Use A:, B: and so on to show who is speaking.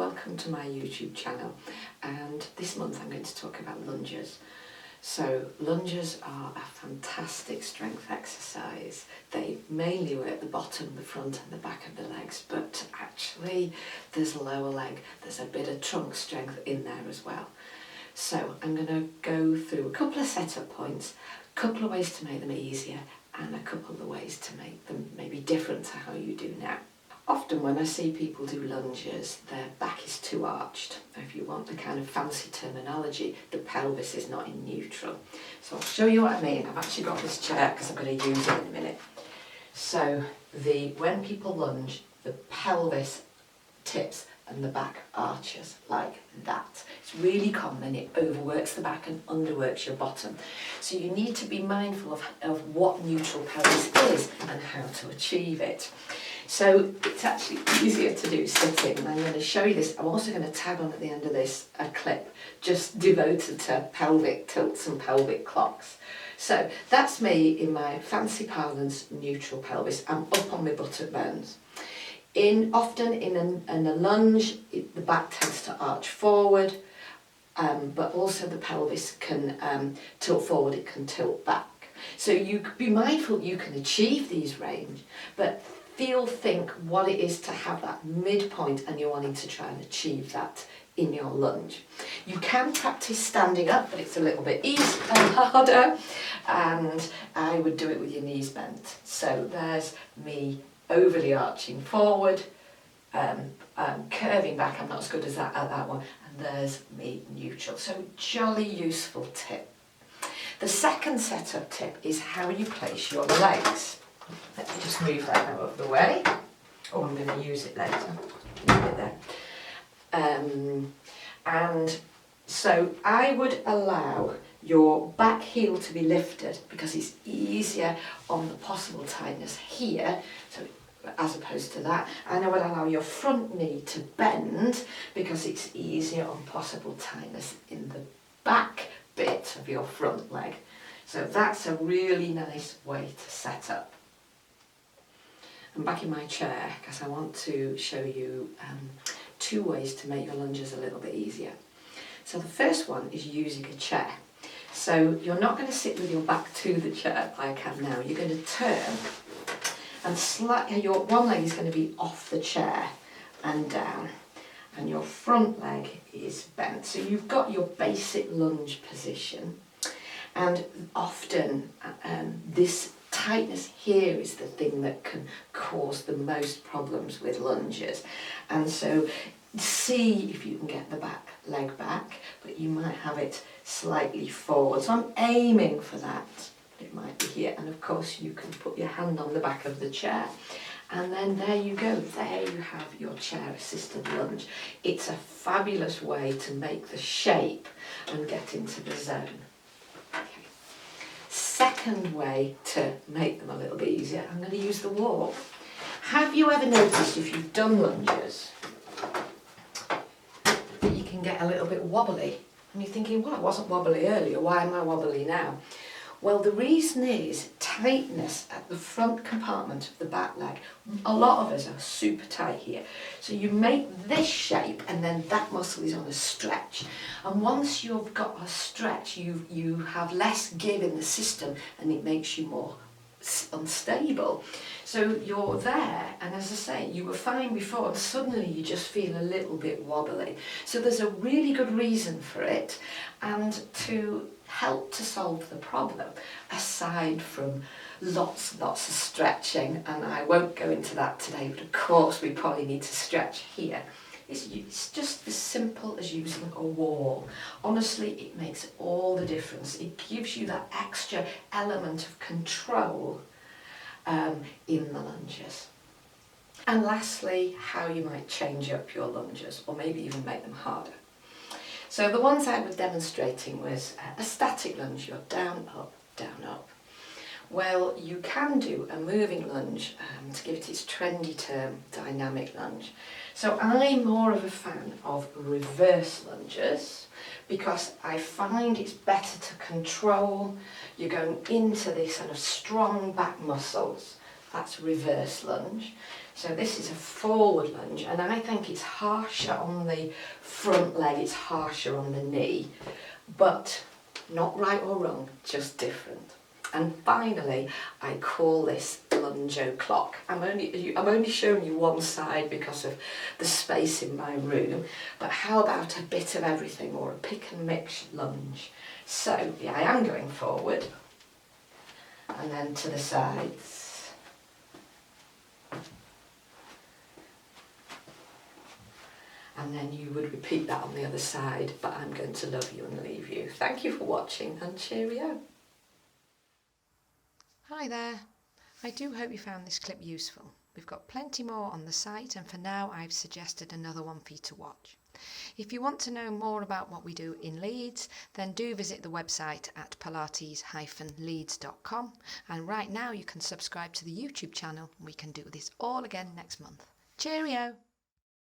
A: welcome to my YouTube channel, and this month I'm going to talk about lunges. So lunges are a fantastic strength exercise. They mainly work the bottom, the front and the back of the legs, but actually there's lower leg, there's a bit of trunk strength in there as well. So I'm going to go through a couple of setup points, a couple of ways to make them easier and a couple of ways to make them maybe different to how you do now. Often when I see people do lunges, their back is too arched. If you want the kind of fancy terminology, the pelvis is not in neutral. So I'll show you what I mean. I've actually got this chair because I'm going to use it in a minute. So when people lunge, the pelvis tips and the back arches like that. It's really common, it overworks the back and underworks your bottom. So you need to be mindful of what neutral pelvis is and how to achieve it. So it's actually easier to do sitting, and I'm going to show you this. I'm also going to tag on at the end of this a clip just devoted to pelvic tilts and pelvic clocks. So that's me in my fancy parlance neutral pelvis. I'm up on my buttock bones. Often in a lunge, the back tends to arch forward, but also the pelvis can tilt forward, it can tilt back. So you be mindful you can achieve these range, but think what it is to have that midpoint and you're wanting to try and achieve that in your lunge. You can practice standing up, but it's a little bit easier and harder, and I would do it with your knees bent. So there's me overly arching forward, curving back. I'm not as good as that at that one, and there's me neutral. So jolly useful tip. The second setup tip is how you place your legs. Let me just move that out of the way. Oh, I'm going to use it later. Leave it there. And so I would allow your back heel to be lifted because it's easier on the possible tightness here, so as opposed to that. And I would allow your front knee to bend because it's easier on possible tightness in the back bit of your front leg. So that's a really nice way to set up. I'm back in my chair because I want to show you two ways to make your lunges a little bit easier. So the first one is using a chair. So you're not going to sit with your back to the chair like I am now. You're going to turn and your one leg is going to be off the chair and down, and your front leg is bent. So you've got your basic lunge position, and often this tightness here is the thing that can cause the most problems with lunges. And so see if you can get the leg back, but you might have it slightly forward. So I'm aiming for that. It might be here, and of course you can put your hand on the back of the chair, and then there you go, there you have your chair assisted lunge. It's a fabulous way to make the shape and get into the zone. Second way to make them a little bit easier, I'm going to use the wall. Have you ever noticed, if you've done lunges, that you can get a little bit wobbly? And you're thinking, well, I wasn't wobbly earlier, why am I wobbly now? Well, the reason is tightness at the front compartment of the back leg. A lot of us are super tight here. So you make this shape and then that muscle is on a stretch. And once you've got a stretch, you have less give in the system and it makes you more unstable. So you're there, and as I say, you were fine before and suddenly you just feel a little bit wobbly. So there's a really good reason for it, and to help to solve the problem, aside from lots of stretching, and I won't go into that today, but of course we probably need to stretch here. It's just as simple as using a wall. Honestly, it makes all the difference. It gives you that extra element of control in the lunges. And lastly, how you might change up your lunges, or maybe even make them harder. So the ones I was demonstrating was a static lunge, you're down, up, down, up. Well, you can do a moving lunge, to give it its trendy term, dynamic lunge. So I'm more of a fan of reverse lunges because I find it's better to control. You're going into these kind of strong back muscles that's reverse lunge. So this is a forward lunge, and I think it's harsher on the front leg, it's harsher on the knee, but not right or wrong, just different. And finally, I call this Lunge 𝐄𝐿. I'm only showing you one side because of the space in my room, but how about a bit of everything, or a pick and mix lunge? So yeah, I am going forward and then to the sides. And then you would repeat that on the other side, but I'm going to love you and leave you. Thank you for watching, and cheerio. Hi there. I do hope you found this clip useful. We've got plenty more on the site, and for now I've suggested another one for you to watch. If you want to know more about what we do in Leeds, then do visit the website at Pilates-Leeds.com, and right now you can subscribe to the YouTube channel. We can do this all again next month. Cheerio!